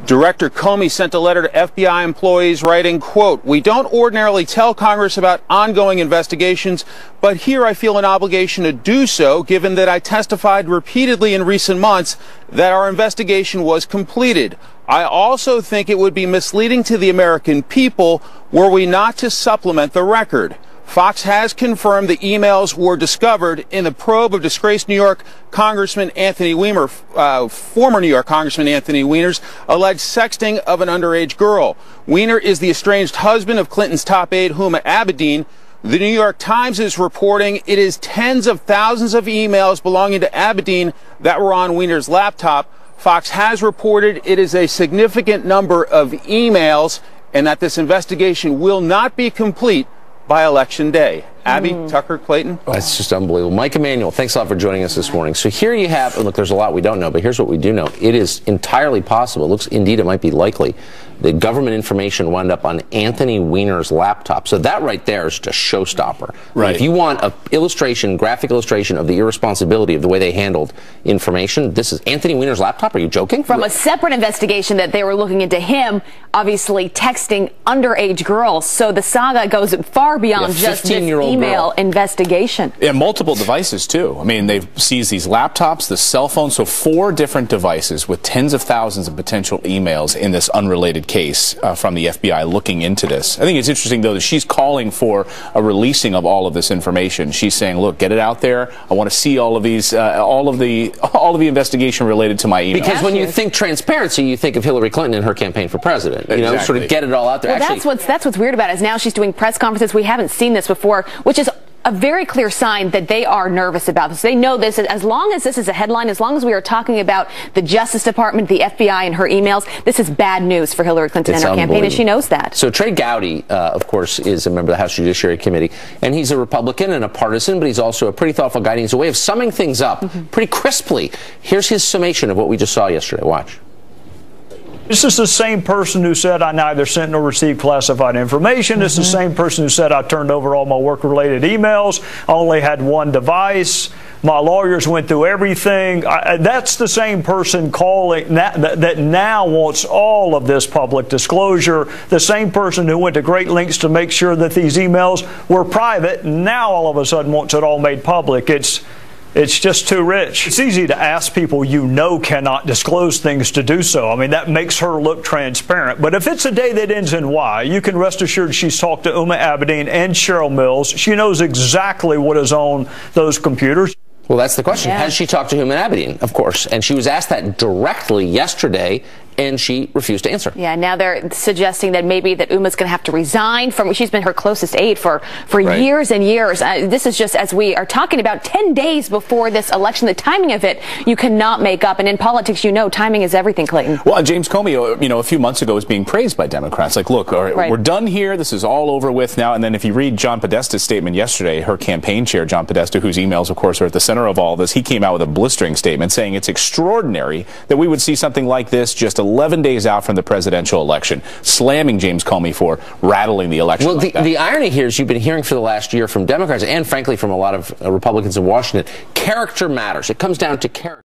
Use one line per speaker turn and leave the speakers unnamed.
Director Comey sent a letter to FBI employees writing, quote, "We don't ordinarily tell Congress about ongoing investigations, but here I feel an obligation to do so, given that I testified repeatedly in recent months that our investigation was completed. I also think it would be misleading to the American people were we not to supplement the record." Fox has confirmed the emails were discovered in the probe of disgraced New York Congressman Anthony Weiner, former New York Congressman Anthony Weiner's alleged sexting of an underage girl. Weiner is the estranged husband of Clinton's top aide, Huma Abedin. The New York Times is reporting it is tens of thousands of emails belonging to Abedin that were on Weiner's laptop. Fox has reported it is a significant number of emails and that this investigation will not be complete by Election Day. Abby, Tucker, Clayton.
That's just unbelievable. Mike Emanuel, thanks a lot for joining us this morning. So here you have, look, there's a lot we don't know, but here's what we do know. It is entirely possible, it looks, indeed it might be likely, that government information wound up on Anthony Weiner's laptop. So that right there is just showstopper. Right. If you want an illustration, graphic illustration of the irresponsibility of the way they handled information, this is Anthony Weiner's laptop? Are you joking?
From a separate investigation that they were looking into him, obviously texting underage girls. So the saga goes far beyond just this email investigation.
Yeah, multiple devices too. I mean, they've seized these laptops, the cell phones, so 4 different devices with tens of thousands of potential emails in this unrelated case from the FBI looking into this. I think it's interesting though that she's calling for a releasing of all of this information. She's saying, look, get it out there. I want to see all of these, all of the investigation related to my email.
Because when you think transparency, you think of Hillary Clinton and her campaign for president. You know, sort of get it all out there.
Well, actually, that's what's weird about it is now she's doing press conferences. We haven't seen this before, which is a very clear sign that they are nervous about this. They know this. As long as this is a headline, as long as we are talking about the Justice Department, the FBI, and her emails, this is bad news for Hillary Clinton and her campaign, and she knows that.
So Trey Gowdy, of course, is a member of the House Judiciary Committee, and he's a Republican and a partisan, but he's also a pretty thoughtful guy. And he has a way of summing things up pretty crisply. Here's his summation of what we just saw yesterday. Watch.
This is the same person who said I neither sent nor received classified information. This is the same person who said I turned over all my work-related emails. I only had one device. My lawyers went through everything. That's the same person calling that now wants all of this public disclosure. The same person who went to great lengths to make sure that these emails were private now all of a sudden wants it all made public. It's just too rich. It's easy to ask people you know cannot disclose things to do so. I mean, that makes her look transparent. But if it's a day that ends in Y, you can rest assured she's talked to Huma Abedin and Cheryl Mills. She knows exactly what is on those computers.
Well, that's the question. Has she talked to Huma Abedin? Of course. And she was asked that directly yesterday, and she refused to answer.
Yeah, now they're suggesting that maybe that Huma's going to have to resign from, she's been her closest aide for years and years. This is just, as we are talking about 10 days before this election, the timing of it, you cannot make up. And in politics, you know, timing is everything, Clayton.
Well, James Comey, you know, a few months ago was being praised by Democrats. Like, look, all right, we're done here. This is all over with now. And then if you read John Podesta's statement yesterday, her campaign chair, John Podesta, whose emails, of course, are at the center of all this, he came out with a blistering statement saying it's extraordinary that we would see something like this just 11 days out from the presidential election, slamming James Comey for rattling the election.
Well, the irony here is you've been hearing for the last year from Democrats and, frankly, from a lot of Republicans in Washington, character matters. It comes down to character.